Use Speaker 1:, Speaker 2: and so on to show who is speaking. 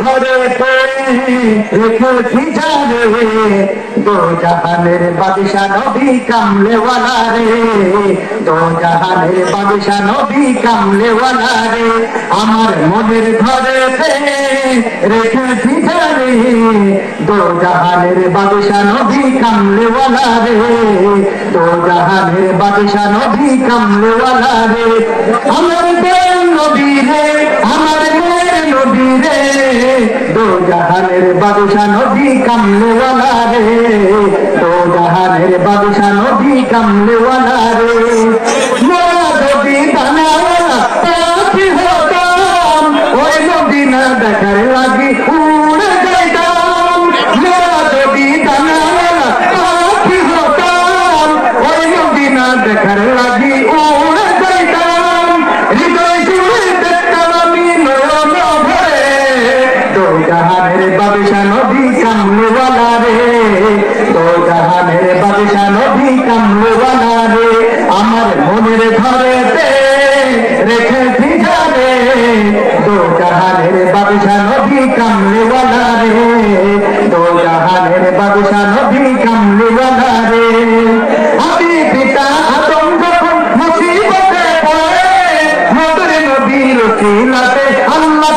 Speaker 1: ঘরে রেখেছি জানে দো জাহানের বাদশা নবী কামলেওয়ালা রে, দো জাহানের বাদশা নবী কামলেওয়ালা রে। আমার মনের ঘরে রেখেছি জানে দো জাহানের বাদশা নবী কামলেওয়ালা রে, দো জাহানের বাদশা নবী কামলেওয়ালা রে। আমার প্রেম নবী রে, আমার নবী রে, দো জাহানের বাদশা নবী কামলেওয়ালা রে, দো জাহানের বাদশা নবী কামলেওয়ালা রে। মোরা যদি দানাওয়ালা পাখি হতাম, ওই নবী না দেখার লাগি উড়ে যাইতাম। মোরা যদি দানাওয়ালা পাখি হতাম, ওই নবী না দেখার লাগি উড়ে যাইতাম। হৃদয় জুড়ে দেখতাম আমি নয়ন ভরে, দো জাহানের বাদশা নবী কামলেওয়ালা রে, দো জাহানের বাদশা নবী কামলেওয়ালা রে। আমার মনের ঘরেতে রেখেছি জানে দো জাহানের বাদশা নবী কামলেওয়ালা রে, দো জাহানের বাদশা নবী কামলেওয়ালা রে। আমি পিতা আদম যখন মুসিবতে পড়ে, মদের নবীর ওসিলাতে আল্লাহ